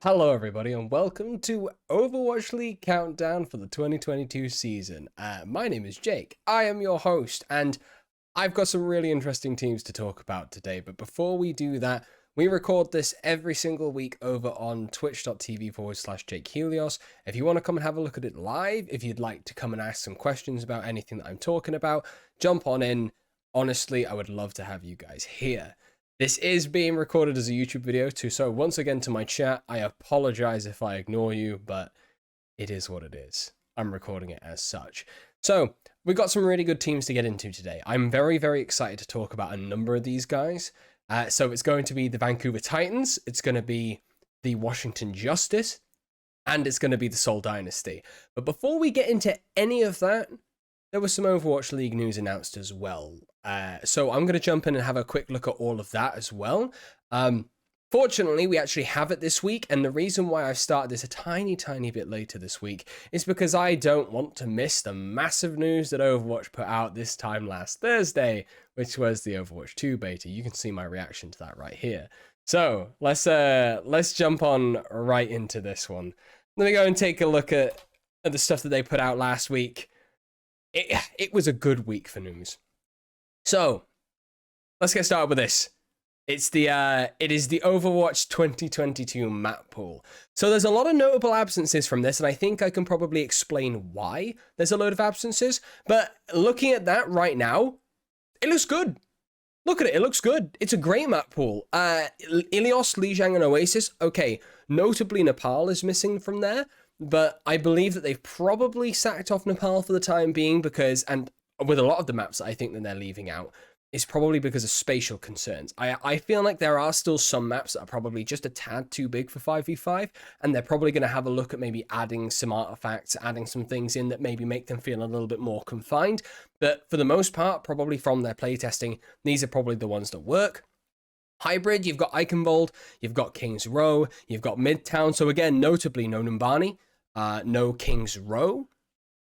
Hello everybody and welcome to Overwatch League Countdown for the 2022 season. My name is Jake, I am your host, and I've got some really interesting teams to talk about today. But before we do that, we record this every single week over on twitch.tv/Jake Helios. If you want to come and have a look at it live, if you'd like to come and ask some questions about anything that I'm talking about, jump on in. Honestly, I would love to have you guys here. This is being recorded as a YouTube video too, so once again to my chat, I apologize if I ignore you, but it is what it is. I'm recording it as such. So, we've got some really good teams to get into today. I'm very, very excited to talk about a number of these guys. So it's going to be the Vancouver Titans, it's going to be the Washington Justice, and it's going to be the Seoul Dynasty. But before we get into any of that, there was some Overwatch League news announced as well. So I'm going to jump in and have a quick look at all of that as well. Fortunately, we actually have it this week, and the reason why I've started this a tiny bit later this week is because I don't want to miss the massive news that Overwatch put out this time last Thursday, which was the Overwatch 2 beta. You can see my reaction to that right here. So let's jump on right into this one. Let me go and take a look at the stuff that they put out last week. It was a good week for news. So, let's get started with this. It is the Overwatch 2022 map pool. So there's a lot of notable absences from this, and I think I can probably explain why there's a load of absences. But looking at that right now, it looks good. Look at it, it looks good. It's a great map pool. Ilios, Lijiang, and Oasis. Okay, notably Nepal is missing from there, but I believe that they've probably sacked off Nepal for the time being because, and with a lot of the maps that I think that they're leaving out, is probably because of spatial concerns. I feel like there are still some maps that are probably just a tad too big for 5v5, and they're probably going to have a look at maybe adding some artifacts, adding some things in that maybe make them feel a little bit more confined. But for the most part, probably from their playtesting, these are probably the ones that work. Hybrid, you've got Eichenwald, you've got King's Row, you've got Midtown. So again, notably no Numbani, no King's Row.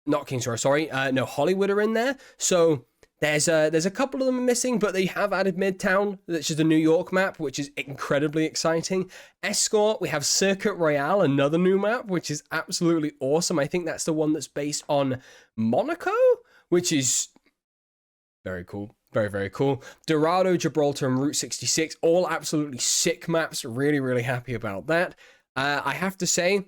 Not King's Row, sorry. No Hollywood are in there. So there's a couple of them missing, but they have added Midtown, which is the New York map, which is incredibly exciting. Escort, we have Circuit Royale, another new map, which is absolutely awesome. I think that's the one that's based on Monaco, which is very cool. Very cool. Dorado, Gibraltar, and Route 66, all absolutely sick maps. Really happy about that. I have to say,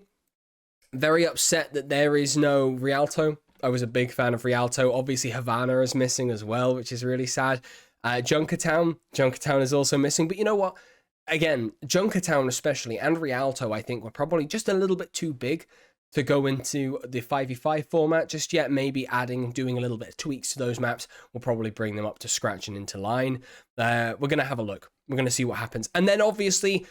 very upset that there is no Rialto. I was a big fan of Rialto. Obviously, Havana is missing as well, which is really sad. Junkertown is also missing. But you know what? Again, Junkertown especially, and Rialto, I think, were probably just a little bit too big to go into the 5v5 format just yet. Maybe doing a little bit of tweaks to those maps will probably bring them up to scratch and into line. We're going to have a look. We're going to see what happens. And then, obviously,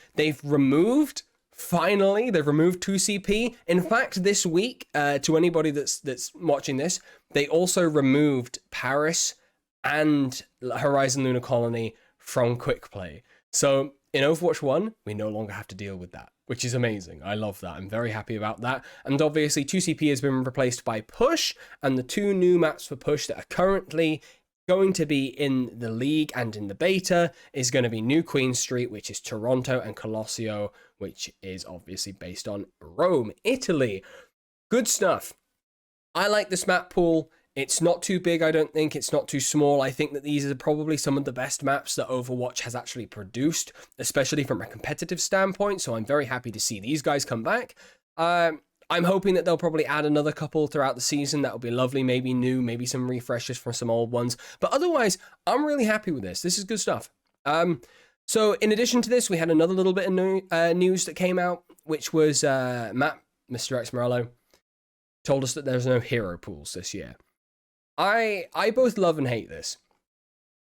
Finally, they've removed 2CP. In fact, this week, to anybody that's watching this, they also removed Paris and Horizon Lunar Colony from Quick Play. So in Overwatch 1, we no longer have to deal with that, which is amazing. I love that. I'm very happy about that. And obviously, 2CP has been replaced by Push, and the two new maps for Push that are currently going to be in the league and in the beta is going to be New Queen Street, which is Toronto, and Colosseo, which is obviously based on Rome, Italy. Good stuff. I like this map pool. It's not too big, I don't think. It's not too small. I think that these are probably some of the best maps that Overwatch has actually produced, especially from a competitive standpoint. So I'm very happy to see these guys come back. I'm hoping that they'll probably add another couple throughout the season. That'll be lovely. Maybe new, maybe some refreshes from some old ones. But otherwise, I'm really happy with this. This is good stuff. So in addition to this, we had another little bit of news that came out, which was Matt, Mr. X Morello, told us that there's no hero pools this year. I both love and hate this.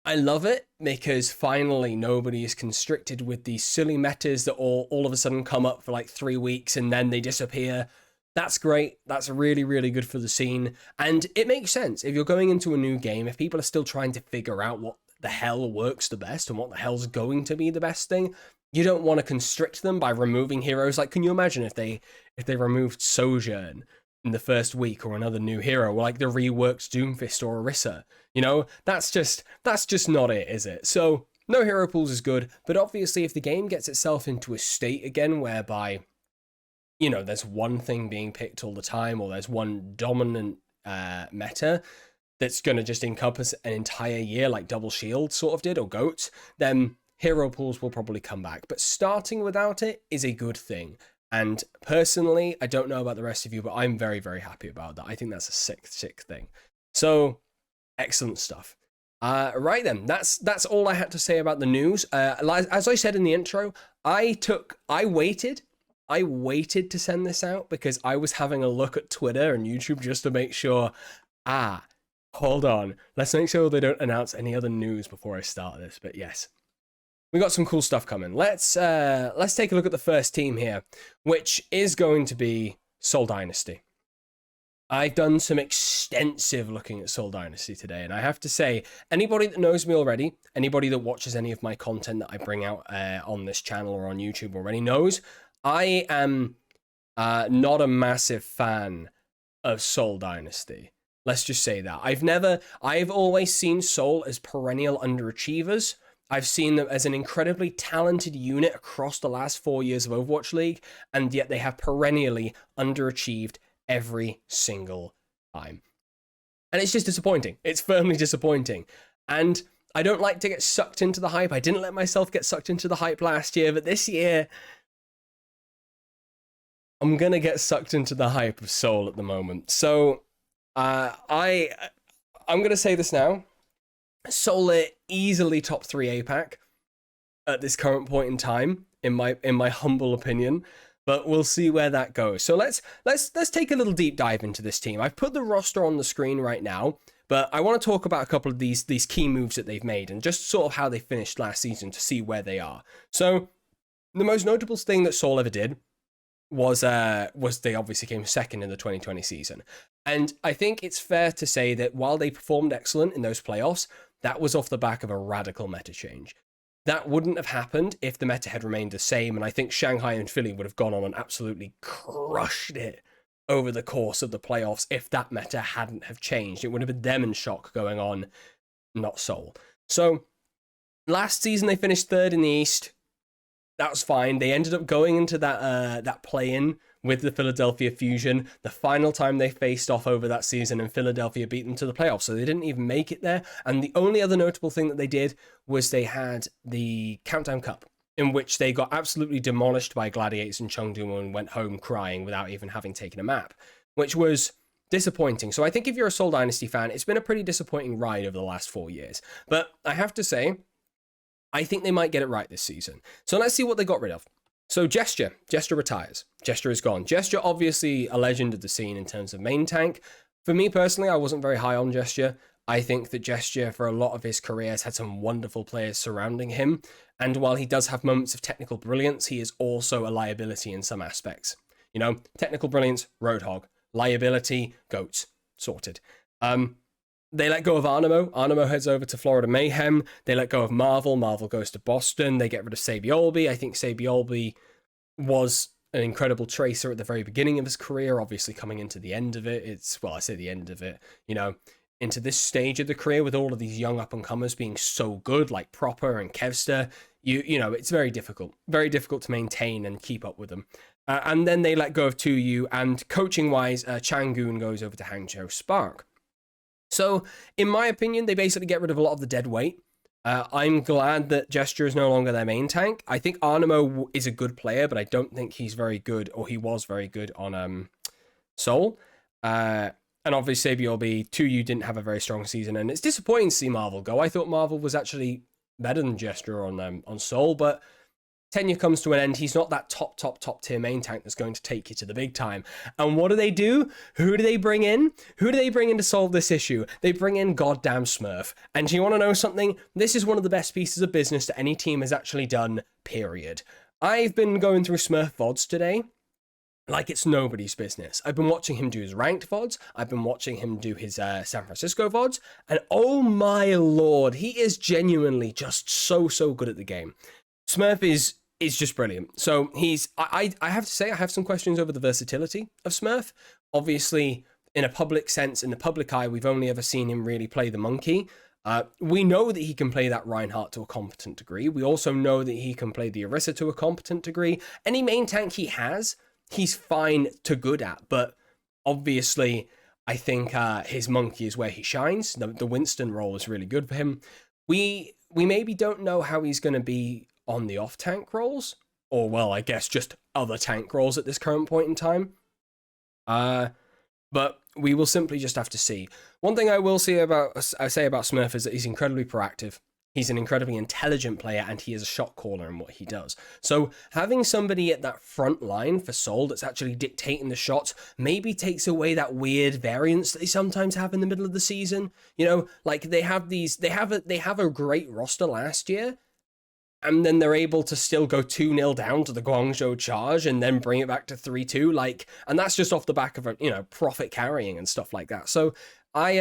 I love it because finally nobody is constricted with these silly metas that all of a sudden come up for like 3 weeks and then they disappear. That's great. That's really good for the scene. And it makes sense. If you're going into a new game, if people are still trying to figure out what the hell works the best and what the hell's going to be the best thing, you don't want to constrict them by removing heroes. Like, can you imagine if they removed Sojourn in the first week, or another new hero, or like the reworked Doomfist or Orisa? You know, that's just not it, is it? So no hero pools is good, but obviously if the game gets itself into a state again whereby there's one thing being picked all the time, or there's one dominant meta that's going to just encompass an entire year like Double Shield sort of did, or GOAT, then hero pools will probably come back. But starting without it is a good thing. And personally, I don't know about the rest of you, but I'm very, very happy about that. I think that's a sick thing. So, excellent stuff. Right then, that's all I had to say about the news. As I said in the intro, I waited to send this out because I was having a look at Twitter and YouTube just to make sure, hold on, let's make sure they don't announce any other news before I start this. But yes, we got some cool stuff coming. Let's take a look at the first team here, which is going to be Seoul Dynasty. I've done some extensive looking at Seoul Dynasty today, and I have to say, anybody that knows me already, anybody that watches any of my content that I bring out on this channel or on YouTube already knows, I am not a massive fan of Seoul Dynasty. Let's just say that. I've always seen Seoul as perennial underachievers. I've seen them as an incredibly talented unit across the last 4 years of Overwatch League, and yet they have perennially underachieved every single time. And it's just disappointing. It's firmly disappointing. And I don't like to get sucked into the hype. I didn't let myself get sucked into the hype last year, but this year, I'm going to get sucked into the hype of Seoul at the moment. So, I'm going to say this now. Seoul are easily top 3 APAC at this current point in time, in my humble opinion. But we'll see where that goes. So let's take a little deep dive into this team. I've put the roster on the screen right now, but I want to talk about a couple of these key moves that they've made and just sort of how they finished last season to see where they are. So the most notable thing that Seoul ever did was they obviously came second in the 2020 season. And I think it's fair to say that while they performed excellent in those playoffs, that was off the back of a radical meta change. That wouldn't have happened if the meta had remained the same, and I think Shanghai and Philly would have gone on and absolutely crushed it over the course of the playoffs if that meta hadn't have changed. It would have been them in shock going on, not Seoul. So, last season they finished third in the East. That was fine. They ended up going into that play-in with the Philadelphia Fusion, the final time they faced off over that season, and Philadelphia beat them to the playoffs, so they didn't even make it there. And the only other notable thing that they did was they had the Countdown Cup, in which they got absolutely demolished by Gladiators and Chengdu and went home crying without even having taken a map, which was disappointing. So I think if you're a Seoul Dynasty fan, it's been a pretty disappointing ride over the last 4 years. But I have to say, I think they might get it right this season. So let's see what they got rid of. So Gesture retires. Gesture is gone. Gesture, obviously a legend of the scene in terms of main tank. For me personally, I wasn't very high on Gesture. I think that Gesture, for a lot of his career, has had some wonderful players surrounding him. And while he does have moments of technical brilliance, he is also a liability in some aspects. Technical brilliance, Roadhog. Liability, Goats. Sorted. They let go of Arnamo. Arnamo heads over to Florida Mayhem. They let go of Marvel. Marvel goes to Boston. They get rid of Sabiolby. I think Sabiolby was an incredible tracer at the very beginning of his career, obviously coming into the end of it. I say the end of it, into this stage of the career with all of these young up-and-comers being so good, like Proper and Kevster, it's very difficult to maintain and keep up with them. And then they let go of 2U, and coaching-wise, Changoon goes over to Hangzhou Spark. So, in my opinion, they basically get rid of a lot of the dead weight. I'm glad that Gesture is no longer their main tank. I think Arnamo is a good player, but I don't think he's very good, or he was very good on Seoul. And obviously, Sabiolby, 2U didn't have a very strong season, and it's disappointing to see Marvel go. I thought Marvel was actually better than Gesture on Seoul, but tenure comes to an end. He's not that top tier main tank that's going to take you to the big time. And what do? Who do they bring in? Who do they bring in to solve this issue? They bring in goddamn Smurf. And do you want to know something? This is one of the best pieces of business that any team has actually done, period. I've been going through Smurf VODs today like it's nobody's business. I've been watching him do his ranked VODs. I've been watching him do his San Francisco VODs. And oh my lord, he is genuinely just so good at the game. Smurf is just brilliant. So I have to say, I have some questions over the versatility of Smurf. Obviously, in a public sense, in the public eye, we've only ever seen him really play the monkey. We know that he can play that Reinhardt to a competent degree. We also know that he can play the Orisa to a competent degree. Any main tank he has, he's fine to good at, but obviously I think his monkey is where he shines. The Winston role is really good for him. We maybe don't know how he's going to be on the off-tank roles, or, well, I guess just other tank roles at this current point in time. But we will simply just have to see. One thing I will say about Smurf is that he's incredibly proactive. He's an incredibly intelligent player, and he is a shot caller in what he does. So having somebody at that front line for Seoul that's actually dictating the shots maybe takes away that weird variance that they sometimes have in the middle of the season. You know, like they have a great roster last year, and then they're able to still go 2-0 down to the Guangzhou Charge and then bring it back to 3-2. Like, and that's just off the back of profit carrying and stuff like that. So I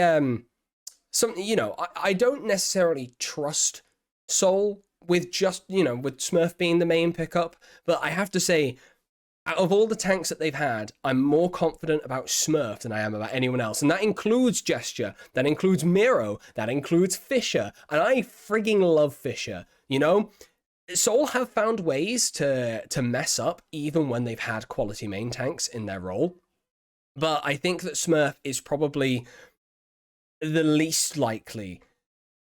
don't necessarily trust Seoul with just, with Smurf being the main pickup, but I have to say, out of all the tanks that they've had, I'm more confident about Smurf than I am about anyone else. And that includes Gesture, that includes Miro, that includes Fisher, and I frigging love Fisher, Seoul have found ways to mess up even when they've had quality main tanks in their role. But I think that Smurf is probably the least likely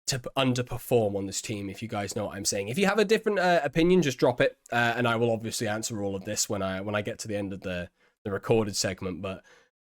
to underperform on this team, if you guys know what I'm saying. If you have a different opinion, just drop it, and I will obviously answer all of this when I get to the end of the recorded segment. But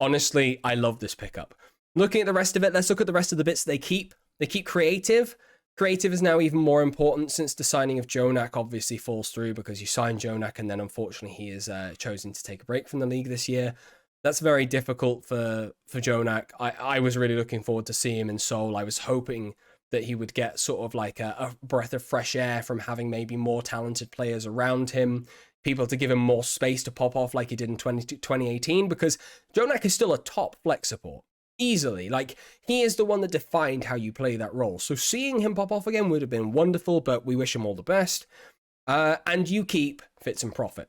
honestly, I love this pickup. Looking at the rest of it, let's look at the rest of the bits they keep. They keep creative. Creative is now even more important since the signing of Jonak obviously falls through, because you sign Jonak and then unfortunately he is chosen to take a break from the league this year. That's very difficult for Jonak. I was really looking forward to seeing him in Seoul. I was hoping that he would get sort of like a breath of fresh air from having maybe more talented players around him, people to give him more space to pop off like he did in 2018, because Jonak is still a top flex support. Easily. Like, he is the one that defined how you play that role. So seeing him pop off again would have been wonderful, but we wish him all the best. And you keep Fits and Profit.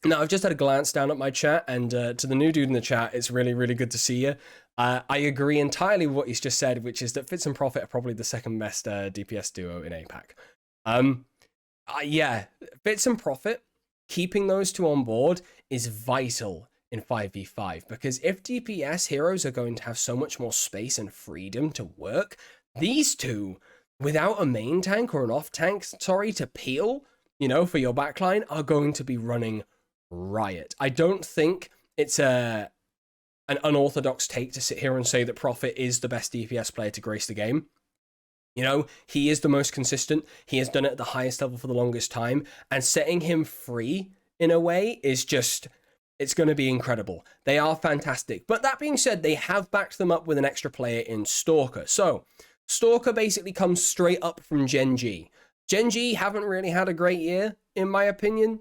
Now, I've just had a glance down at my chat, and to the new dude in the chat, it's really, really good to see you. I agree entirely with what he's just said, which is that Fits and Profit are probably the second best DPS duo in APAC. Yeah, Fits and Profit, keeping those two on board is vital in 5v5, because if DPS heroes are going to have so much more space and freedom to work, these two, without a main tank or an off tank, to peel, for your backline, are going to be running riot. I don't think it's an unorthodox take to sit here and say that Prophet is the best DPS player to grace the game. He is the most consistent. He has done it at the highest level for the longest time, and setting him free in a way is just... it's going to be incredible. They are fantastic. But that being said, they have backed them up with an extra player in Stalker. So, Stalker basically comes straight up from Gen G. Gen G haven't really had a great year, in my opinion.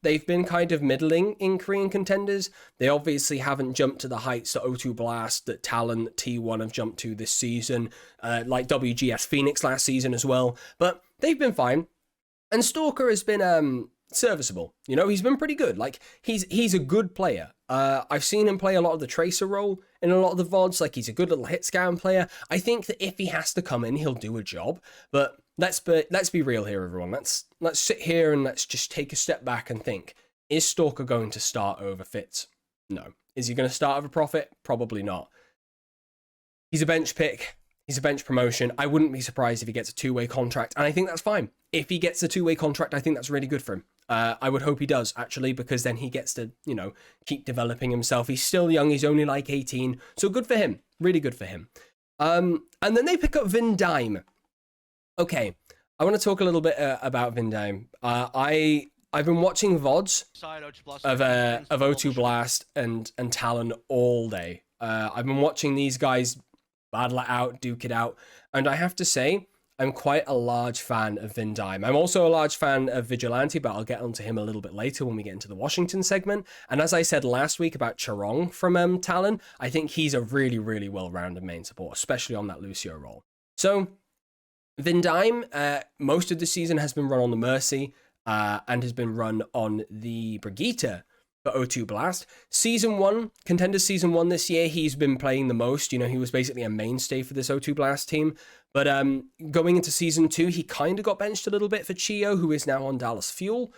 They've been kind of middling in Korean contenders. They obviously haven't jumped to the heights that O2 Blast, that Talon, that T1 have jumped to this season, like WGS Phoenix last season as well. But they've been fine. And Stalker has been... serviceable. He's been pretty good. Like, he's a good player. I've seen him play a lot of the Tracer role in a lot of the VODs. Like, he's a good little hit scan player. I think that if he has to come in, he'll do a job. But let's be real here, everyone. Let's sit here and let's just take a step back and think. Is Stalker going to start over Fitz? No. Is he going to start over Prophet? Probably not. He's a bench pick. He's a bench promotion. I wouldn't be surprised if he gets a two-way contract, and I think that's fine. If he gets a two-way contract, I think that's really good for him. I would hope he does, actually, because then he gets to, keep developing himself. He's still young. He's only like 18. So good for him. Really good for him. And then they pick up Vindime. Okay, I want to talk a little bit about Vindime. I've been watching VODs of O2 Blast and Talon all day. I've been watching these guys battle it out, duke it out, and I have to say, I'm quite a large fan of Vindime. I'm also a large fan of Vigilante, but I'll get onto him a little bit later when we get into the Washington segment. And as I said last week about Charong from Talon, I think he's a really, really well-rounded main support, especially on that Lucio role. So, Vindime, most of the season has been run on the Mercy, and has been run on the Brigitte for O2 Blast. Season 1, Contenders Season 1 this year, he's been playing the most. He was basically a mainstay for this O2 Blast team. But going into Season 2, he kind of got benched a little bit for Chio, who is now on Dallas Fuel.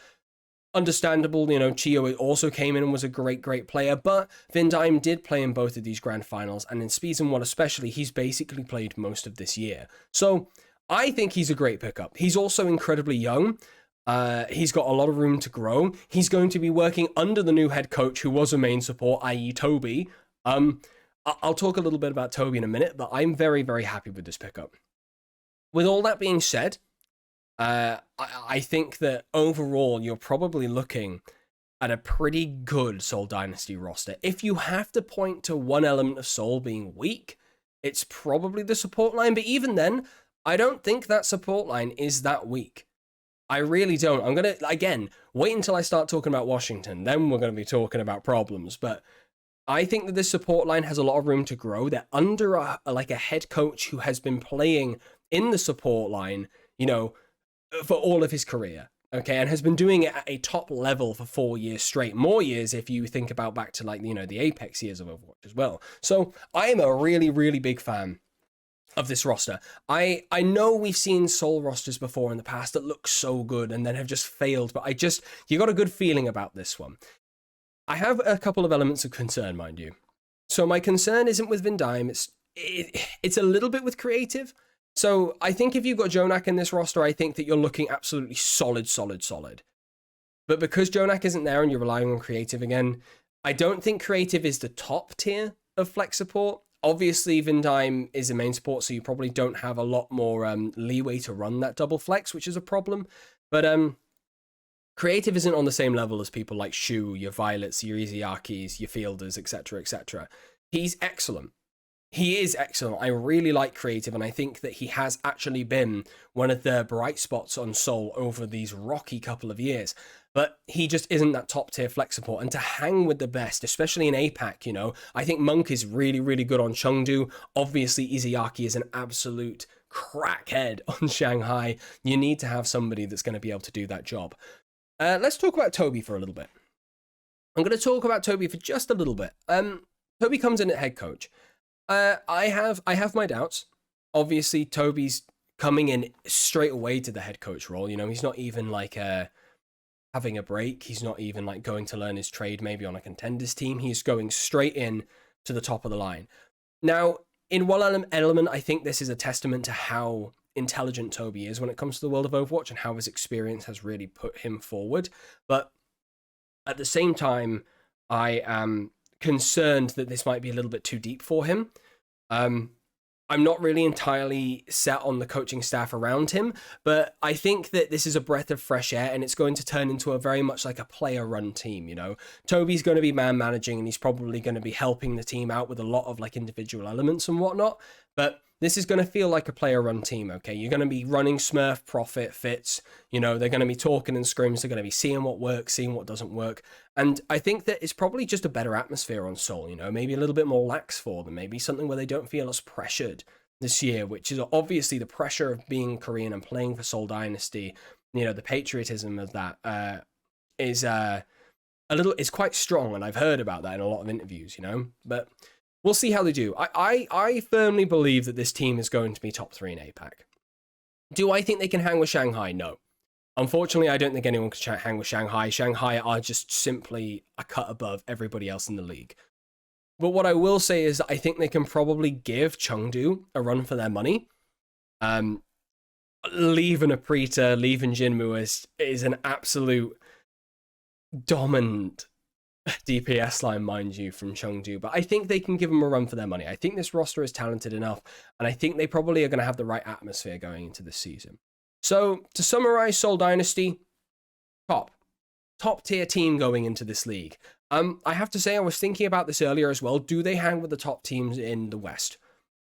Understandable, Chio also came in and was a great player, but Vindime did play in both of these grand finals, and in Season 1 especially, he's basically played most of this year. So I think he's a great pickup. He's also incredibly young. He's got a lot of room to grow. He's going to be working under the new head coach who was a main support, i.e. Toby. I'll talk a little bit about Toby in a minute, but I'm very, very happy with this pickup. With all that being said, I think that overall, you're probably looking at a pretty good Seoul Dynasty roster. If you have to point to one element of Seoul being weak, it's probably the support line. But even then, I don't think that support line is that weak. I really don't. I'm going to, again, wait until I start talking about Washington. Then we're going to be talking about problems. But I think that this support line has a lot of room to grow. They're under a head coach who has been playing in the support line, for all of his career, okay, and has been doing it at a top level for 4 years straight. More years if you think about back to the Apex years of Overwatch as well. So I am a really, really big fan of this roster. I know we've seen Seoul rosters before in the past that look so good and then have just failed, but you got a good feeling about this one. I have a couple of elements of concern, mind you. So my concern isn't with Vindime, it's a little bit with creative. So I think if you've got Jonak in this roster, I think that you're looking absolutely solid. But because Jonak isn't there and you're relying on creative again, I don't think creative is the top tier of flex support. Obviously, Vindime is a main support, so you probably don't have a lot more leeway to run that double flex, which is a problem. But creative isn't on the same level as people like Shu, your Violets, your Iziakis, your Fielders, etc., etc. He's excellent. He is excellent. I really like creative, and I think that he has actually been one of the bright spots on Seoul over these rocky couple of years. But he just isn't that top tier flex support. And to hang with the best, especially in APAC, I think Monk is really, really good on Chengdu. Obviously, Iziaki is an absolute crackhead on Shanghai. You need to have somebody that's going to be able to do that job. Let's talk about Toby for a little bit. I'm going to talk about Toby for just a little bit. Toby comes in at head coach. I have my doubts. Obviously, Toby's coming in straight away to the head coach role. He's not even having a break. He's not even going to learn his trade maybe on a contenders team. He's going straight in to the top of the line. Now, in one element, I think this is a testament to how intelligent Toby is when it comes to the world of Overwatch and how his experience has really put him forward. But at the same time, I am concerned that this might be a little bit too deep for him. I'm not really entirely set on the coaching staff around him, but I think that this is a breath of fresh air and it's going to turn into a very much like a player-run team, Toby's going to be man managing and he's probably going to be helping the team out with a lot of individual elements and whatnot, but this is going to feel like a player-run team, okay? You're going to be running Smurf, Profit, Fits, they're going to be talking in scrims, they're going to be seeing what works, seeing what doesn't work, and I think that it's probably just a better atmosphere on Seoul, maybe a little bit more lax for them, maybe something where they don't feel as pressured this year, which is obviously the pressure of being Korean and playing for Seoul Dynasty, the patriotism of that is quite strong, and I've heard about that in a lot of interviews, but we'll see how they do. I firmly believe that this team is going to be top 3 in APAC. Do I think they can hang with Shanghai? No. Unfortunately, I don't think anyone can hang with Shanghai. Shanghai are just simply a cut above everybody else in the league. But what I will say is that I think they can probably give Chengdu a run for their money. Leaving Aprita, leaving Jinmu is an absolute dominant DPS line, mind you, from Chengdu, but I think they can give them a run for their money. I think this roster is talented enough, and I think they probably are going to have the right atmosphere going into this season. So, to summarize Seoul Dynasty, top tier team going into this league. I have to say, I was thinking about this earlier as well. Do they hang with the top teams in the West?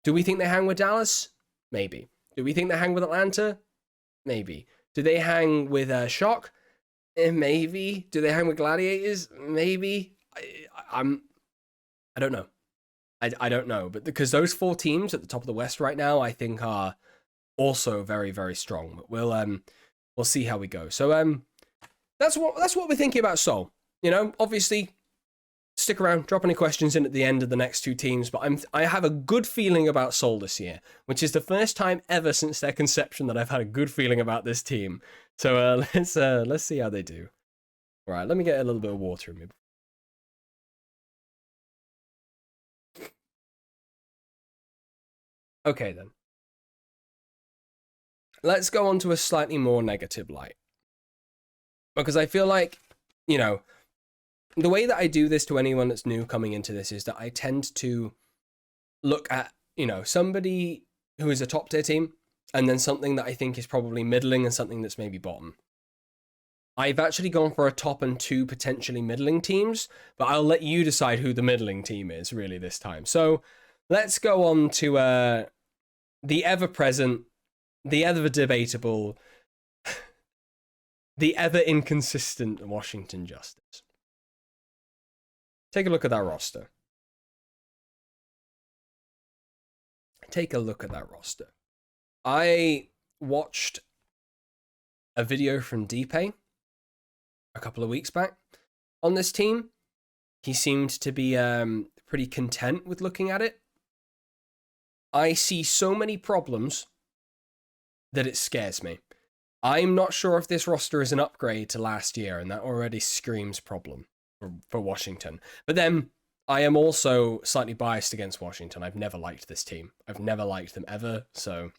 Do we think they hang with Dallas? Maybe. Do we think they hang with Atlanta? Maybe. Do they hang with Shock? Maybe. Do they hang with Gladiators? Maybe. I don't know. I don't know. But because those 4 teams at the top of the West right now, I think are also very, very strong. But we'll see how we go. So that's what we're thinking about Seoul. Obviously, stick around, drop any questions in at the end of the next 2 teams, but I have a good feeling about Seoul this year, which is the first time ever since their conception that I've had a good feeling about this team. So let's see how they do. All right, let me get a little bit of water in me. Okay, then. Let's go on to a slightly more negative light. Because I feel like, you know, the way that I do this to anyone that's new coming into this is that I tend to look at, you know, somebody who is a top tier team and then something that I think is probably middling and something that's maybe bottom. I've actually gone for a top and two potentially middling teams, but I'll let you decide who the middling team is really this time. So let's go on to the ever-present, the ever-debatable, the ever-inconsistent Washington Justice. Take a look at that roster. Take a look at that roster. I watched a video from Deepe a couple of weeks back on this team. He seemed to be pretty content with looking at it. I see so many problems that it scares me. I'm not sure if this roster is an upgrade to last year, and that already screams problem for Washington. But then I am also slightly biased against Washington. I've never liked this team. I've never liked them ever, so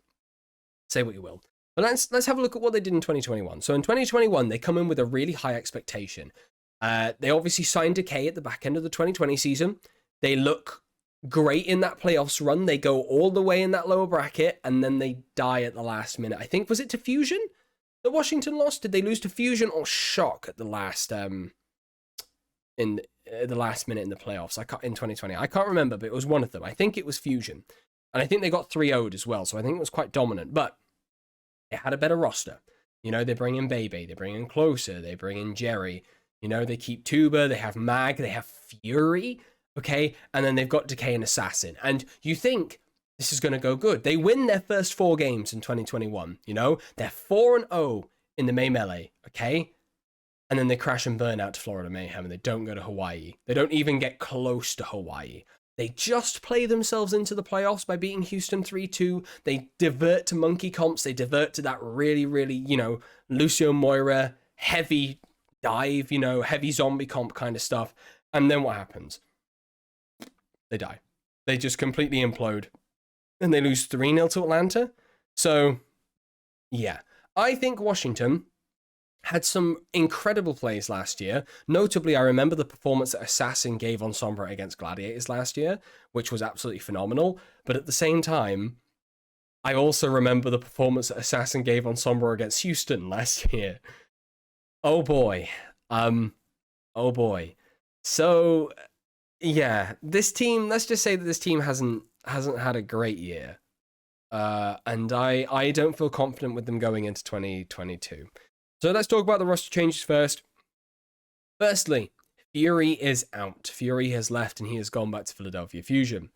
say what you will. But let's have a look at what they did in 2021. So in 2021, they come in with a really high expectation. They obviously signed Decay at the back end of the 2020 season. They look great in that playoffs run. They go all the way in that lower bracket, and then they die at the last minute. I think, was it to Fusion that Washington lost? Did they lose to Fusion or Shock at the last in the last minute in the playoffs? In 2020, I can't remember, but it was one of them. I think it was Fusion, and I think they got 3-0'd as well. So I think it was quite dominant, but they had a better roster. You know, they bring in Bebe, they bring in Closer, they bring in Jerry. You know, they keep Tuba, they have Mag, they have Fury. Okay, and then they've got Decay and Assassin. And you think this is going to go good. They win their first 4 games in 2021, you know? They're 4-0 in the May Melee, okay? And then they crash and burn out to Florida Mayhem, and they don't go to Hawaii. They don't even get close to Hawaii. They just play themselves into the playoffs by beating Houston 3-2. They divert to monkey comps. They divert to that really, really, you know, Lucio Moira, heavy dive, you know, heavy zombie comp kind of stuff. And then what happens? They die. They just completely implode. And they lose 3-0 to Atlanta. So, yeah. I think Washington had some incredible plays last year. Notably, I remember the performance that Assassin gave on Sombra against Gladiators last year, which was absolutely phenomenal. But at the same time, I also remember the performance that Assassin gave on Sombra against Houston last year. Oh boy. Oh boy. So yeah, this team, let's just say that this team hasn't had a great year. And I don't feel confident with them going into 2022. So let's talk about the roster changes first. Firstly, Fury is out. Fury has left and he has gone back to Philadelphia Fusion.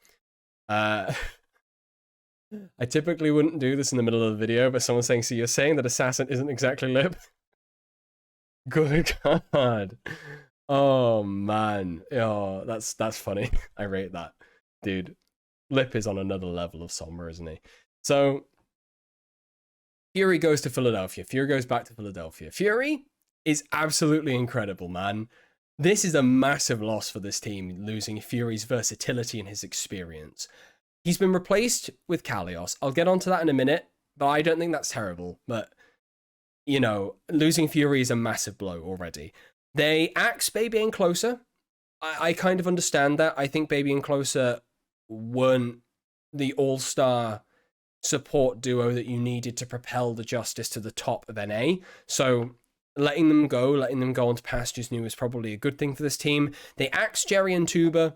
I typically wouldn't do this in the middle of the video, but someone's saying, so you're saying that Assassin isn't exactly Lip? Good God. Oh, man. Oh, that's funny. I rate that. Dude, Lip is on another level of Sombra, isn't he? So, Fury goes to Philadelphia. Fury goes back to Philadelphia. Fury is absolutely incredible, man. This is a massive loss for this team, losing Fury's versatility and his experience. He's been replaced with Kalios. I'll get onto that in a minute, but I don't think that's terrible. But, you know, losing Fury is a massive blow already. They axe Baby and Closer. I kind of understand that. I think Baby and Closer weren't the all-star support duo that you needed to propel the Justice to the top of NA. So letting them go onto pastures new is probably a good thing for this team. They axed Jerry and Tuba.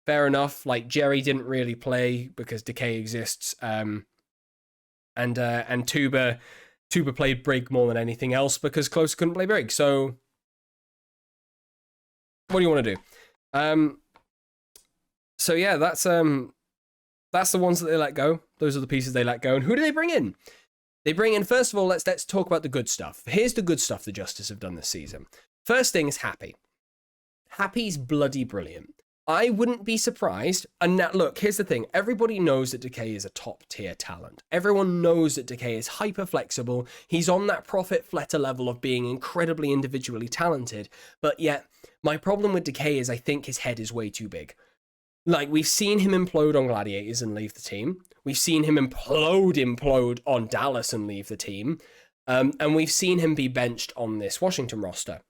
Fair enough. Like, Jerry didn't really play because Decay exists. And Tuba played Brig more than anything else because Closer couldn't play Brig. So what do you want to do? So yeah, that's the ones that they let go. Those are the pieces they let go. And who do they bring in? They bring in, first of all, let's talk about the good stuff. Here's the good stuff the Justice have done this season. First thing is Happy. Happy's bloody brilliant. I wouldn't be surprised. And now, look, here's the thing. Everybody knows that Decay is a top-tier talent. Everyone knows that Decay is hyper-flexible. He's on that Prophet Fletter level of being incredibly individually talented. But yet, my problem with Decay is I think his head is way too big. Like, we've seen him implode on Gladiators and leave the team. We've seen him implode on Dallas and leave the team. And we've seen him be benched on this Washington roster.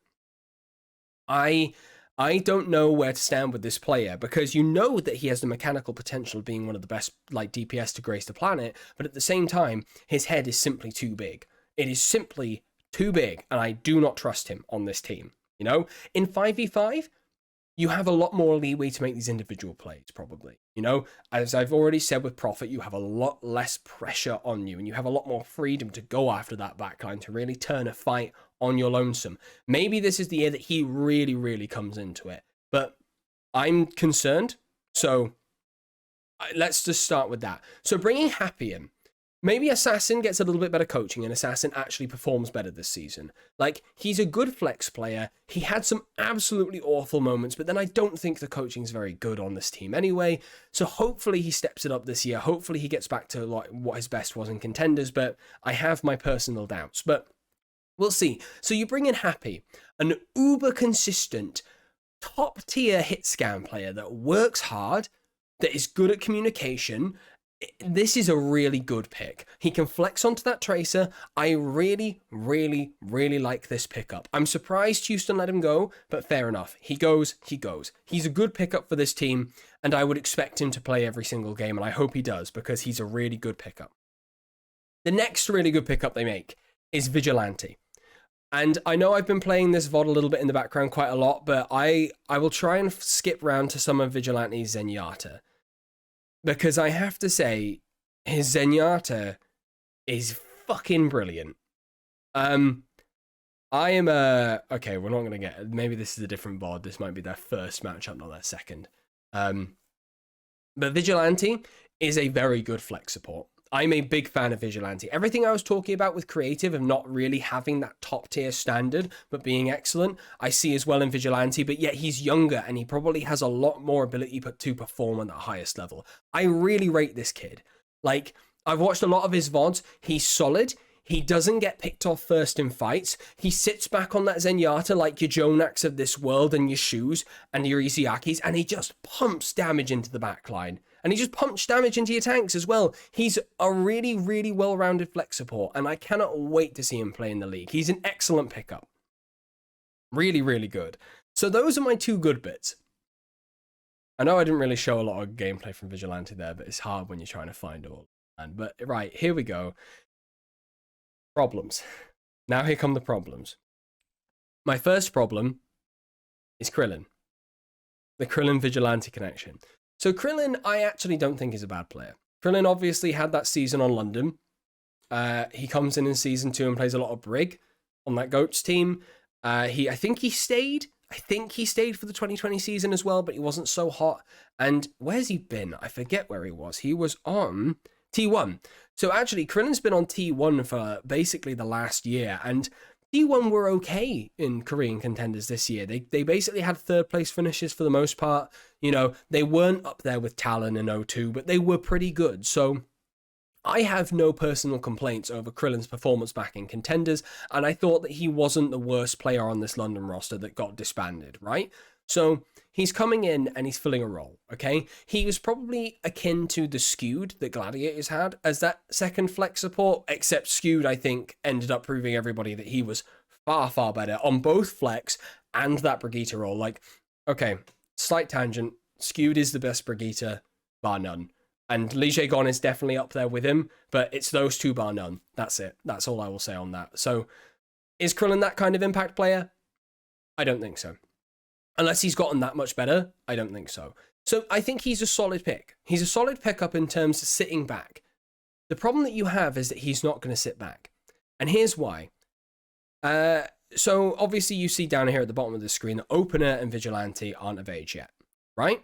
I don't know where to stand with this player, because you know that he has the mechanical potential of being one of the best like DPS to grace the planet, but at the same time, his head is simply too big. It is simply too big, and I do not trust him on this team. You know, in 5v5, you have a lot more leeway to make these individual plays, probably. You know, as I've already said with Prophet, you have a lot less pressure on you, and you have a lot more freedom to go after that backline to really turn a fight on your lonesome. Maybe this is the year that he really, really comes into it, but I'm concerned. So let's just start with that. So bringing Happy in, maybe Assassin gets a little bit better coaching and Assassin actually performs better this season. Like, he's a good flex player. He had some absolutely awful moments, but then I don't think the coaching's very good on this team anyway. So hopefully he steps it up this year. Hopefully he gets back to like what his best was in Contenders, but I have my personal doubts. But we'll see. So you bring in Happy, an uber consistent, top tier hit scan player that works hard, that is good at communication. This is a really good pick. He can flex onto that Tracer. I really, really, really like this pickup. I'm surprised Houston let him go, but fair enough. He goes, he goes. He's a good pickup for this team, and I would expect him to play every single game, and I hope he does, because he's a really good pickup. The next really good pickup they make is Vigilante. And I know I've been playing this VOD a little bit in the background quite a lot, but I will try and skip round to some of Vigilante's Zenyatta. Because I have to say, his Zenyatta is fucking brilliant. Okay, we're not going to get... Maybe this is a different VOD. This might be their first matchup, not their second. But Vigilante is a very good flex support. I'm a big fan of Vigilante. Everything I was talking about with creative and not really having that top tier standard, but being excellent, I see as well in Vigilante, but yet he's younger and he probably has a lot more ability to perform on that highest level. I really rate this kid. Like, I've watched a lot of his VODs. He's solid. He doesn't get picked off first in fights. He sits back on that Zenyatta like your Jonaks of this world and your Shoes and your Izayakis, and he just pumps damage into the backline. And he just pumps damage into your tanks as well. He's a really, really well-rounded flex support, and I cannot wait to see him play in the league. He's an excellent pickup. Really, really good. So those are my two good bits. I know I didn't really show a lot of gameplay from Vigilante there, but it's hard when you're trying to find all. But right, here we go. Problems. Now here come the problems. My first problem is Krillin. The Krillin Vigilante connection. So Krillin, I actually don't think is a bad player. Krillin obviously had that season on London. He comes in season 2 and plays a lot of Brig on that Goats team. I think he stayed for the 2020 season as well, but he wasn't so hot. And where's he been? I forget where he was. He was on T1. So actually, Krillin's been on T1 for basically the last year, and T1 were okay in Korean Contenders this year. They basically had third place finishes for the most part. You know, they weren't up there with Talon and O2, but they were pretty good. So I have no personal complaints over Krillin's performance back in Contenders, and I thought that he wasn't the worst player on this London roster that got disbanded, right? So he's coming in and he's filling a role, okay? He was probably akin to the Skewed that Gladiators had as that second flex support, except Skewed, I think, ended up proving everybody that he was far, far better on both flex and that Brigitte role. Like, okay, slight tangent, Skewed is the best Brigitte, bar none. And Lee Jae-gon is definitely up there with him, but it's those two bar none. That's it. That's all I will say on that. So, is Krillin that kind of impact player? I don't think so. Unless he's gotten that much better, I don't think so. So I think he's a solid pick. He's a solid pickup in terms of sitting back. The problem that you have is that he's not going to sit back. And here's why. So obviously you see down here at the bottom of the screen that Opener and Vigilante aren't of age yet, right?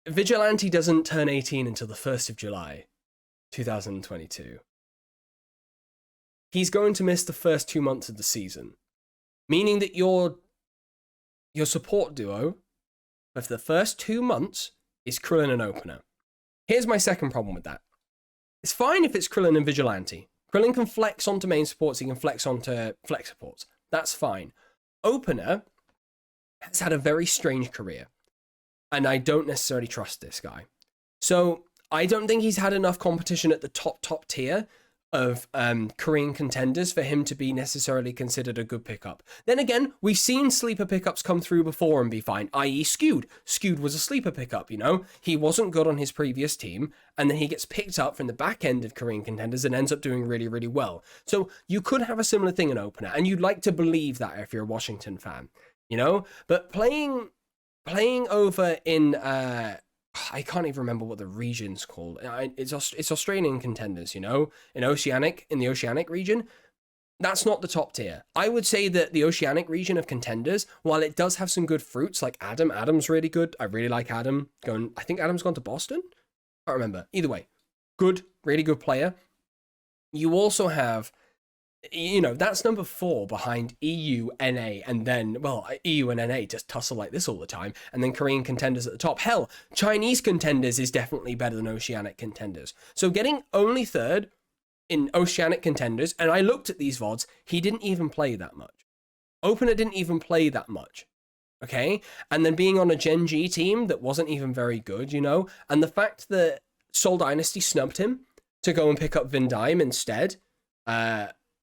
Vigilante doesn't turn 18 until the 1st of July, 2022. He's going to miss the first 2 months of the season, meaning that your support duo but for the first 2 months, is Krillin an opener? Here's my second problem with that. It's fine if it's Krillin and Vigilante. Krillin can flex onto main supports, he can flex onto flex supports. That's fine. Opener has had a very strange career, and I don't necessarily trust this guy. So I don't think he's had enough competition at the top tier of Korean contenders for him to be necessarily considered a good pickup. Then again, we've seen sleeper pickups come through before and be fine, i.e. Skewed. Skewed was a sleeper pickup, you know? He wasn't good on his previous team, and then he gets picked up from the back end of Korean contenders and ends up doing really, really well. So you could have a similar thing in opener, and you'd like to believe that if you're a Washington fan, you know? But playing over in... I can't even remember what the region's called. It's Australian contenders, you know, in the Oceanic region. That's not the top tier. I would say that the Oceanic region of contenders, while it does have some good fruits, like Adam's really good. I really like Adam. I think Adam's gone to Boston. I can't remember. Either way, good, really good player. You also have, you know, that's number 4 behind EU, NA, and then, well, EU and NA just tussle like this all the time, and then Korean contenders at the top. Hell, Chinese contenders is definitely better than Oceanic contenders. So getting only 3rd in Oceanic contenders, and I looked at these VODs, he didn't even play that much. Opener didn't even play that much, okay? And then being on a Gen G team that wasn't even very good, you know? And the fact that Seoul Dynasty snubbed him to go and pick up Vindime instead,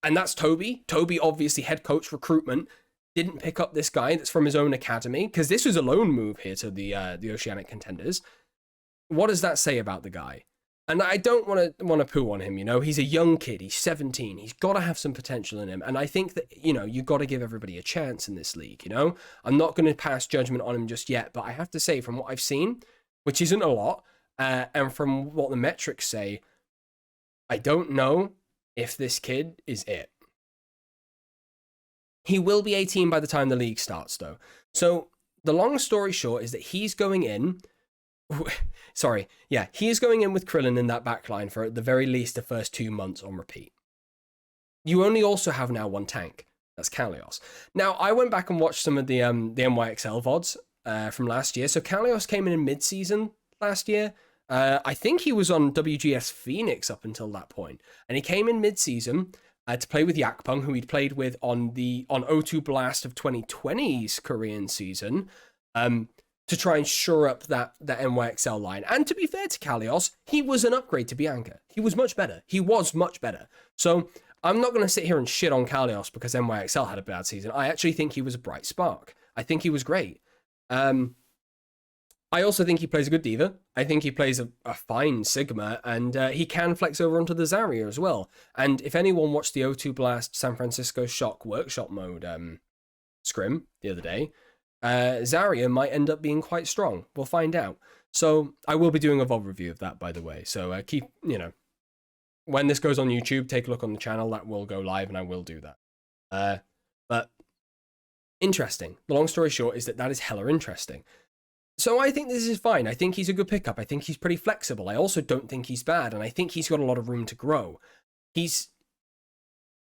and that's Toby. Toby, obviously head coach recruitment, didn't pick up this guy that's from his own academy, because this was a loan move here to the Oceanic contenders. What does that say about the guy? And I don't want to poo on him, you know. He's a young kid. He's 17. He's got to have some potential in him. And I think that, you know, you've got to give everybody a chance in this league, you know. I'm not going to pass judgment on him just yet, but I have to say, from what I've seen, which isn't a lot, and from what the metrics say, I don't know if this kid is it. He will be 18 by the time the league starts, though. So the long story short is that he's going in... he is going in with Krillin in that backline for at the very least the first 2 months on repeat. You only also have now one tank. That's Kalios. Now, I went back and watched some of the NYXL VODs from last year. So Kalios came in mid-season last year. I think he was on WGS Phoenix up until that point, and he came in mid-season to play with Yakpung, who he'd played with on O2 Blast of 2020's Korean season, to try and shore up that NYXL line. And to be fair to Kalios, he was an upgrade to Bianca. He was much better. So I'm not going to sit here and shit on Kalios because NYXL had a bad season. I actually think he was a bright spark. I think he was great. I also think he plays a good Diva. I think he plays a fine Sigma, and he can flex over onto the Zarya as well. And if anyone watched the O2 Blast San Francisco Shock Workshop mode scrim the other day, Zarya might end up being quite strong. We'll find out. So I will be doing a VOD review of that, by the way. So keep, you know, when this goes on YouTube, take a look on the channel. That will go live, and I will do that. But interesting. The long story short is that is hella interesting. So I think this is fine. I think he's a good pickup. I think he's pretty flexible. I also don't think he's bad, and I think he's got a lot of room to grow. Is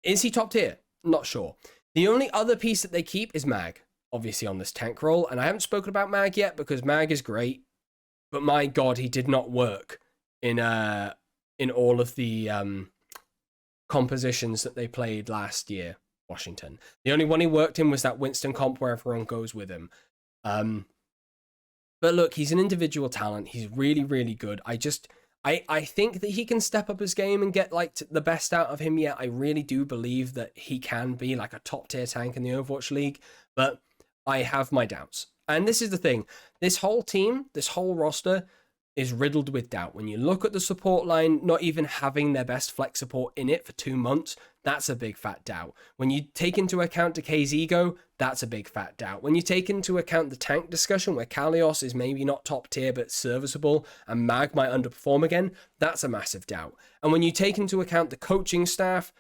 he top tier? Not sure. The only other piece that they keep is Mag, obviously on this tank role, and I haven't spoken about Mag yet because Mag is great, but my god, he did not work in all of the compositions that they played last year, Washington. The only one he worked in was that Winston comp where everyone goes with him. But look, he's an individual talent. He's really, really good. I think that he can step up his game and get like the best out of him. Yeah, I really do believe that he can be like a top tier tank in the Overwatch League, but I have my doubts. And this is the thing. This whole team, this whole roster is riddled with doubt. When you look at the support line, not even having their best flex support in it for 2 months, that's a big fat doubt. When you take into account Decay's ego, that's a big fat doubt. When you take into account the tank discussion where Kalios is maybe not top tier but serviceable and Mag might underperform again, that's a massive doubt. And when you take into account the coaching staff,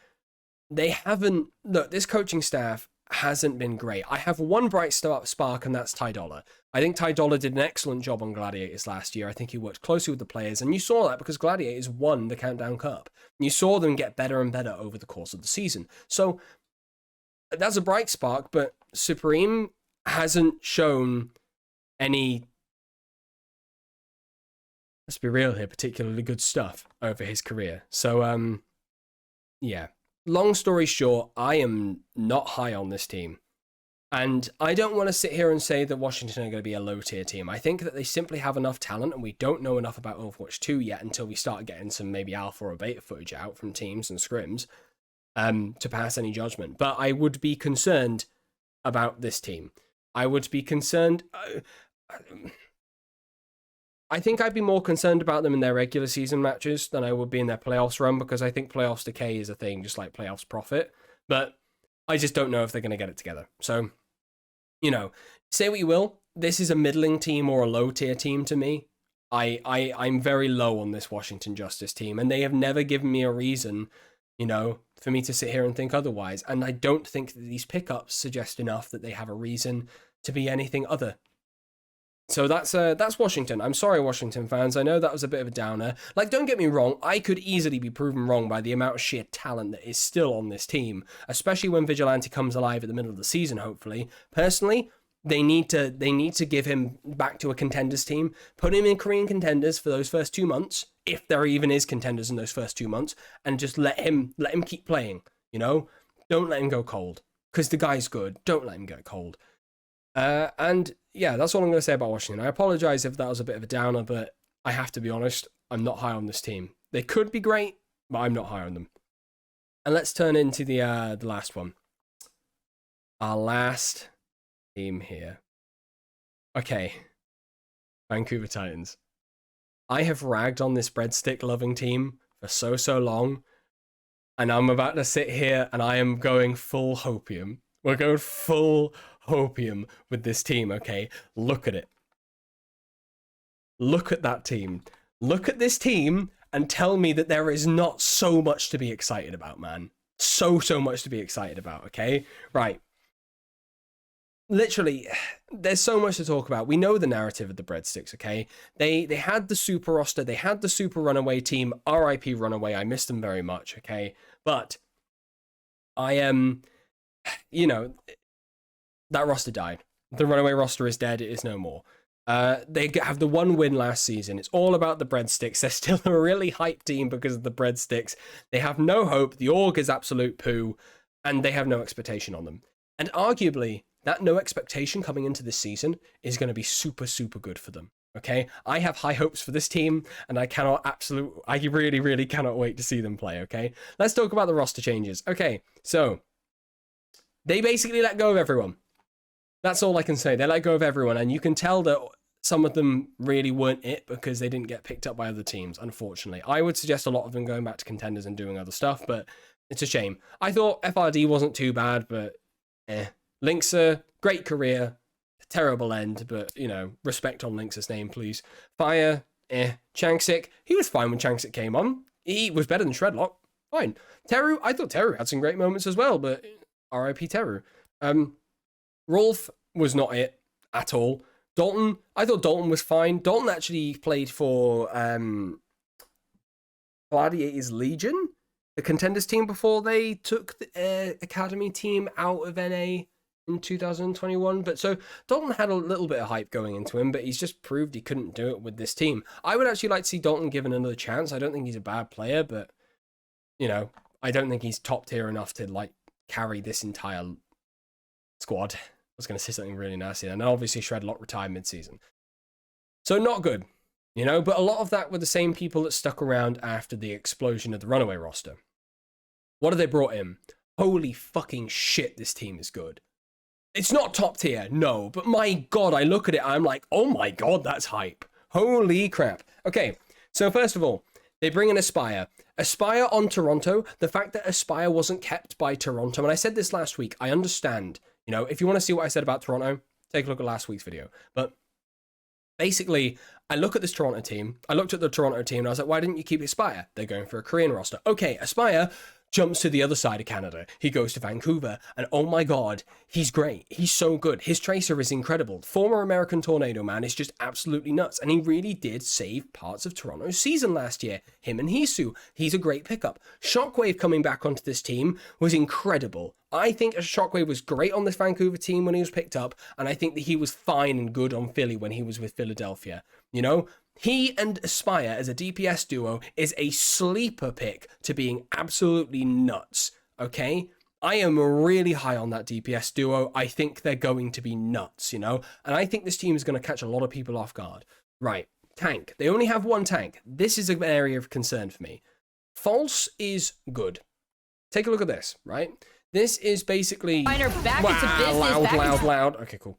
this coaching staff hasn't been great. I have one bright spark, and that's Ty Dollar. I think Ty Dollar did an excellent job on Gladiators last year. I think he worked closely with the players, and you saw that because Gladiators won the Countdown Cup. You saw them get better and better over the course of the season. So that's a bright spark, but Supreme hasn't shown any let's be real here, particularly good stuff over his career. So, yeah. Long story short, I am not high on this team. And I don't want to sit here and say that Washington are going to be a low-tier team. I think that they simply have enough talent, and we don't know enough about Overwatch 2 yet until we start getting some maybe alpha or beta footage out from teams and scrims to pass any judgment. But I would be concerned about this team. I would be concerned... I think I'd be more concerned about them in their regular season matches than I would be in their playoffs run, because I think playoffs decay is a thing, just like playoffs profit. But I just don't know if they're going to get it together. So... you know, say what you will, this is a middling team or a low-tier team to me. I'm very low on this Washington Justice team, and they have never given me a reason, you know, for me to sit here and think otherwise. And I don't think that these pickups suggest enough that they have a reason to be anything other. So that's Washington. I'm sorry, Washington fans. I know that was a bit of a downer. Like, don't get me wrong, I could easily be proven wrong by the amount of sheer talent that is still on this team, especially when Vigilante comes alive at the middle of the season, hopefully. Personally, they need to give him back to a contenders team, put him in Korean contenders for those first 2 months, if there even is contenders in those first 2 months, and just let him keep playing, you know? Don't let him go cold, because the guy's good. Don't let him get cold. And yeah, that's all I'm going to say about Washington. I apologize if that was a bit of a downer, but I have to be honest, I'm not high on this team. They could be great, but I'm not high on them. And let's turn into the last one. Our last team here. Okay, Vancouver Titans. I have ragged on this breadstick loving team for so long, and I'm about to sit here and I am going full hopium. We're going full hopium with this team, okay? Look at it. Look at that team. Look at this team and tell me that there is not so much to be excited about, man. So much to be excited about, okay? Right. Literally, there's so much to talk about. We know the narrative of the breadsticks, okay? They had the super roster. They had the super runaway team. RIP runaway. I missed them very much, okay? But I am... you know, that roster died. The runaway roster is dead. It is no more. They have the one win last season. It's all about the breadsticks. They're still a really hype team because of the breadsticks. They have no hope. The org is absolute poo, and they have no expectation on them. And arguably, that no expectation coming into this season is going to be super good for them. Okay, I have high hopes for this team, and I really cannot wait to see them play. Okay, let's talk about the roster changes. Okay, so they basically let go of everyone. That's all I can say. They let go of everyone, and you can tell that some of them really weren't it because they didn't get picked up by other teams, unfortunately. I would suggest a lot of them going back to contenders and doing other stuff, but it's a shame. I thought FRD wasn't too bad, but Linkser, great career, terrible end, but, you know, respect on Linkser's name, please. Fire, Changsik, he was fine when Changsik came on. He was better than Shredlock, fine. Teru, I thought Teru had some great moments as well, but RIP Teru. Rolf was not it at all. Dalton, I thought Dalton was fine. Dalton actually played for Gladiators Legion, the contenders team, before they took the academy team out of NA in 2021. But so Dalton had a little bit of hype going into him, but he's just proved he couldn't do it with this team. I would actually like to see Dalton given another chance. I don't think he's a bad player, but, you know, I don't think he's top tier enough to, like, carry this entire squad. I was going to say something really nasty, and obviously Shredlock retired mid-season. So not good, you know, but a lot of that were the same people that stuck around after the explosion of the runaway roster. What have they brought in? Holy fucking shit, this team is good. It's not top tier, no, but my God, I look at it, I'm like, oh my God, that's hype. Holy crap. Okay, so first of all, they bring in Aspire. Aspire on Toronto, the fact that Aspire wasn't kept by Toronto, and I said this last week, I understand. You know, if you want to see what I said about Toronto, take a look at last week's video. But basically, I look at this Toronto team. I looked at the Toronto team and I was like, why didn't you keep Aspire? They're going for a Korean roster. Okay, Aspire jumps to the other side of Canada. He goes to Vancouver, and oh my God, he's great. He's so good. His tracer is incredible. Former American Tornado Man is just absolutely nuts, and he really did save parts of Toronto's season last year. Him and Hisu, he's a great pickup. Shockwave coming back onto this team was incredible. I think Shockwave was great on this Vancouver team when he was picked up, and I think that he was fine and good on Philly when he was with Philadelphia. You know, He and Aspire as a DPS duo is a sleeper pick to being absolutely nuts, okay? I am really high on that DPS duo. I think they're going to be nuts, you know? And I think this team is going to catch a lot of people off guard. Right, tank. They only have one tank. This is an area of concern for me. False is good. Take a look at this, right? This is basically... Back into business. Loud. Okay, cool.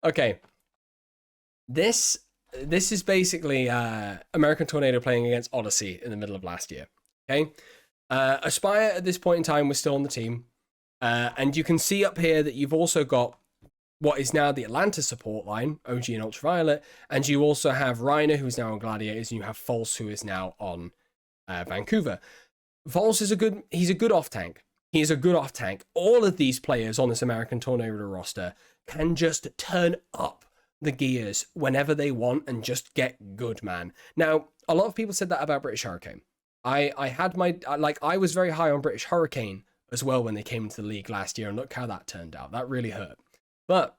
Okay. This is basically American Tornado playing against Odyssey in the middle of last year, okay? Aspire at this point in time was still on the team. And you can see up here that you've also got what is now the Atlanta support line, OG and Ultraviolet, and you also have Reiner, who's now on Gladiators, and you have False, who is now on Vancouver. False is he's a good off tank. He is a good off tank. All of these players on this American Tornado roster can just turn up the gears whenever they want and just get good, man. Now, a lot of people said that about British Hurricane. I was very high on British Hurricane as well when they came into the league last year, and look how that turned out. That really hurt. But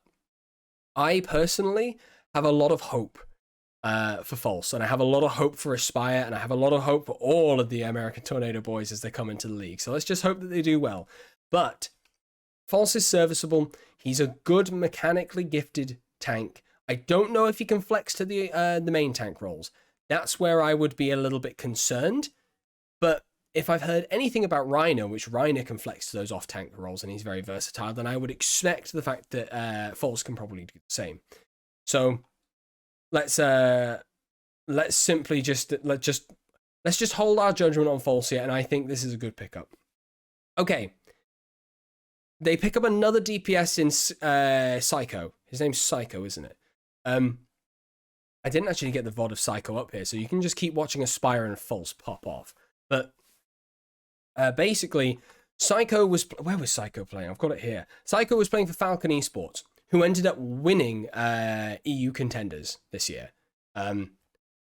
I personally have a lot of hope for False, and I have a lot of hope for Aspire, and I have a lot of hope for all of the American Tornado boys as they come into the league. So let's just hope that they do well. But False is serviceable. He's a good mechanically gifted tank. I don't know if he can flex to the main tank roles. That's where I would be a little bit concerned. But if I've heard anything about Reiner, which Reiner can flex to those off-tank roles and he's very versatile, then I would expect the fact that False can probably do the same. So let's simply just hold our judgment on False here, and I think this is a good pickup. Okay. They pick up another DPS in Psycho. His name's Psycho, isn't it? I didn't actually get the VOD of Psycho up here, so you can just keep watching Aspire and False pop off. But basically, Psycho was... Where was Psycho playing? I've got it here. Psycho was playing for Falcon Esports, who ended up winning EU contenders this year.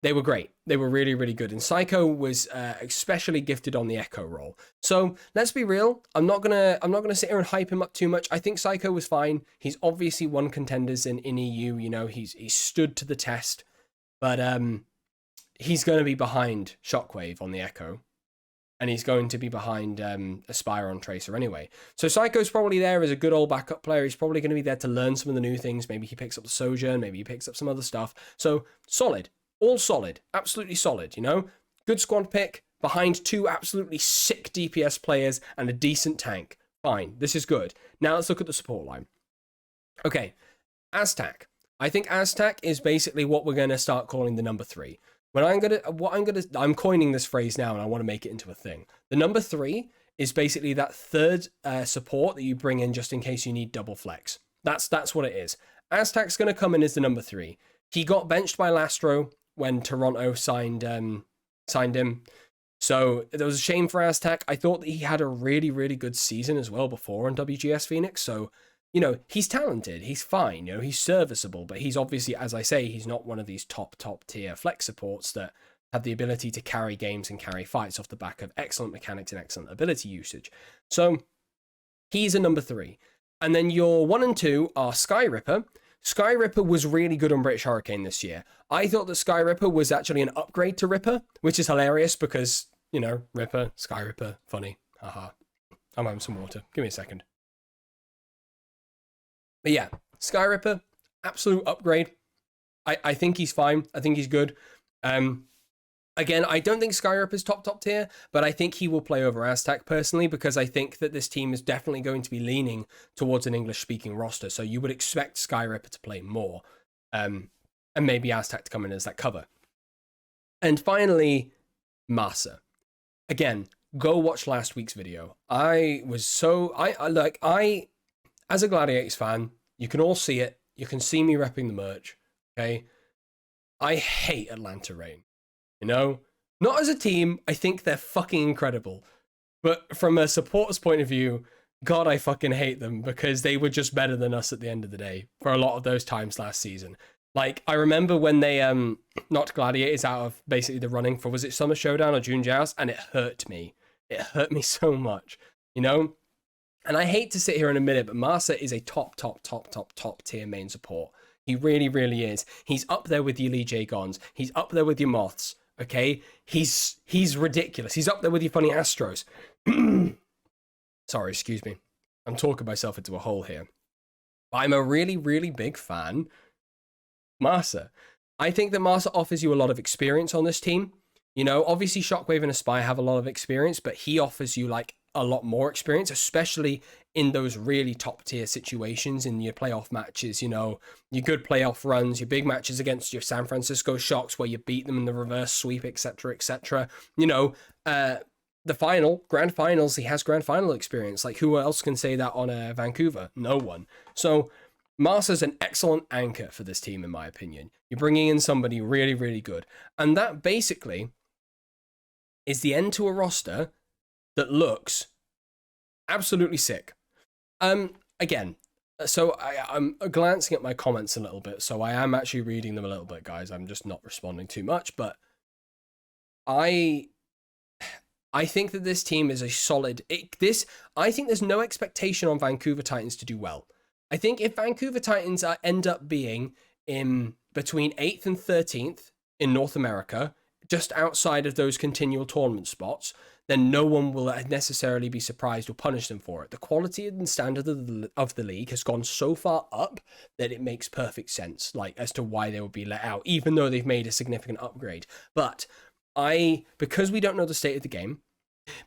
They were great. They were really, really good. And Psycho was especially gifted on the Echo role. So let's be real. I'm not gonna sit here and hype him up too much. I think Psycho was fine. He's obviously won contenders in EU. You know, he's stood to the test. But he's going to be behind Shockwave on the Echo. And he's going to be behind Aspire on Tracer anyway. So Psycho's probably there as a good old backup player. He's probably going to be there to learn some of the new things. Maybe he picks up the Sojourn. Maybe he picks up some other stuff. So solid. All solid. Absolutely solid, you know? Good squad pick behind two absolutely sick DPS players and a decent tank. Fine. This is good. Now let's look at the support line. Okay. Aztac. I think Aztac is basically what we're going to start calling the number 3. I'm coining this phrase now, and I want to make it into a thing. The number 3 is basically that third support that you bring in just in case you need double flex. That's what it is. Aztac's going to come in as the number 3. He got benched by Lastro when Toronto signed him. So there was a shame for Aztac. I thought that he had a really, really good season as well before on WGS Phoenix. So, you know, he's talented. He's fine. You know, he's serviceable. But he's obviously, as I say, he's not one of these top tier flex supports that have the ability to carry games and carry fights off the back of excellent mechanics and excellent ability usage. So he's a number 3. And then your 1 and 2 are Sky Ripper. Sky Ripper was really good on British Hurricane this year. I thought that Sky Ripper was actually an upgrade to Ripper, which is hilarious because, you know, Ripper, Sky Ripper, funny. Haha. I'm having some water. Give me a second. But yeah, Sky Ripper, absolute upgrade. I think he's fine. I think he's good. Again, I don't think Sky Ripper's top tier, but I think he will play over Aztac personally because I think that this team is definitely going to be leaning towards an English-speaking roster. So you would expect Sky Ripper to play more, and maybe Aztac to come in as that cover. And finally, Masa. Again, go watch last week's video. As a Gladiators fan, you can all see it. You can see me repping the merch. Okay, I hate Atlanta Reign. You know, not as a team, I think they're fucking incredible. But from a supporter's point of view, God, I fucking hate them because they were just better than us at the end of the day for a lot of those times last season. Like, I remember when they knocked Gladiators out of basically the running for, was it Summer Showdown or June Joust? And it hurt me. It hurt me so much, you know? And I hate to sit here and admit it, but Masa is a top tier main support. He really, really is. He's up there with your Lee J. Gons. He's up there with your Moths. Okay, he's ridiculous. He's up there with your funny Astros. Sorry, excuse me. I'm talking myself into a hole here. I'm a really, really big fan. Marsa. I think that Marsa offers you a lot of experience on this team. You know, obviously Shockwave and Aspire have a lot of experience, but he offers you like a lot more experience, especially in those really top tier situations in your playoff matches, you know, your good playoff runs, your big matches against your San Francisco Shocks where you beat them in the reverse sweep, etc., etc. You know, the grand finals, he has grand final experience. Like, who else can say that on Vancouver? No one. So Marsa's an excellent anchor for this team, in my opinion. You're bringing in somebody really, really good. And that basically is the end to a roster that looks absolutely sick. Again, so I'm glancing at my comments a little bit, so I am actually reading them a little bit, guys. I'm just not responding too much, but I think that this team is a solid... I think there's no expectation on Vancouver Titans to do well. I think if Vancouver Titans end up being in between 8th and 13th in North America, just outside of those continual tournament spots, then no one will necessarily be surprised or punish them for it. The quality and standard of the league has gone so far up that it makes perfect sense, like, as to why they would be let out, even though they've made a significant upgrade. But because we don't know the state of the game,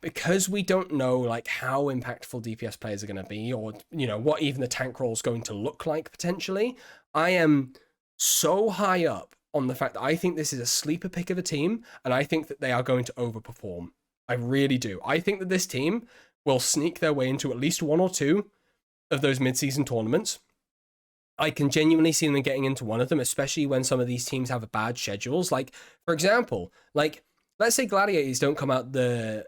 because we don't know like how impactful DPS players are going to be, or, you know, what even the tank role is going to look like potentially, I am so high up on the fact that I think this is a sleeper pick of a team, and I think that they are going to overperform. I really do. I think that this team will sneak their way into at least one or two of those mid-season tournaments. I can genuinely see them getting into one of them, especially when some of these teams have bad schedules. Like, for example, like, let's say Gladiators don't come out the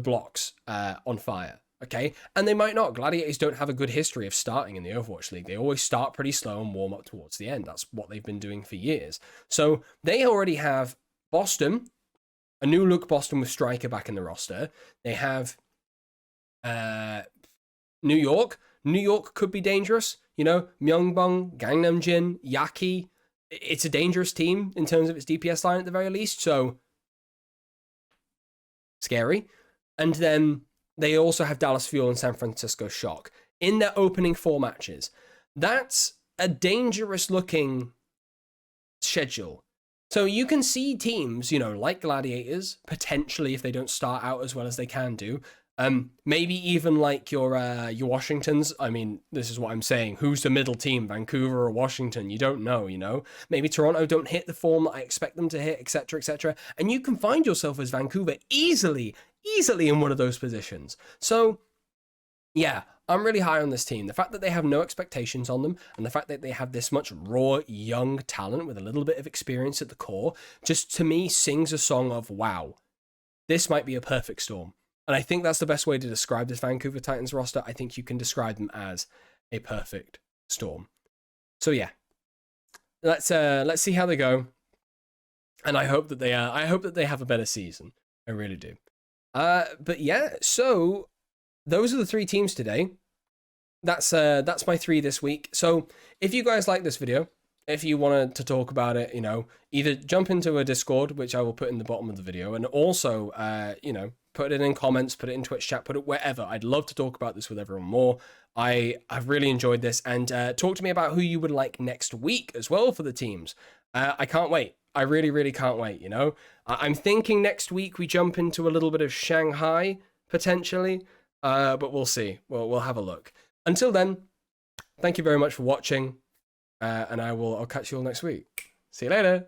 blocks on fire, okay? And they might not. Gladiators don't have a good history of starting in the Overwatch League. They always start pretty slow and warm up towards the end. That's what they've been doing for years. So they already have Boston, a new look Boston with Striker back in the roster. They have New York. New York could be dangerous. You know, Myeongbong, Gangnam Jin, Yaki. It's a dangerous team in terms of its DPS line at the very least. So scary. And then they also have Dallas Fuel and San Francisco Shock in their opening 4 matches. That's a dangerous looking schedule. So you can see teams, you know, like Gladiators, potentially, if they don't start out as well as they can do. Maybe even like your Washingtons. I mean, this is what I'm saying. Who's the middle team, Vancouver or Washington? You don't know, you know. Maybe Toronto don't hit the form that I expect them to hit, etc., etc. And you can find yourself as Vancouver easily in one of those positions. So, yeah, I'm really high on this team. The fact that they have no expectations on them, and the fact that they have this much raw, young talent with a little bit of experience at the core, just to me sings a song of, wow, this might be a perfect storm. And I think that's the best way to describe this Vancouver Titans roster. I think you can describe them as a perfect storm. So yeah, let's see how they go, and I hope that they have a better season. I really do. But yeah, so those are the 3 teams today. That's my 3 this week. So if you guys like this video, if you wanted to talk about it, you know, either jump into a Discord, which I will put in the bottom of the video, and also, you know, put it in comments, put it in Twitch chat, put it wherever. I'd love to talk about this with everyone more. I've really enjoyed this, and talk to me about who you would like next week as well for the teams. I can't wait. I really, really can't wait, you know. I'm thinking next week we jump into a little bit of Shanghai, potentially, but we'll see. We'll have a look. Until then, thank you very much for watching, and I'll catch you all next week. See you later.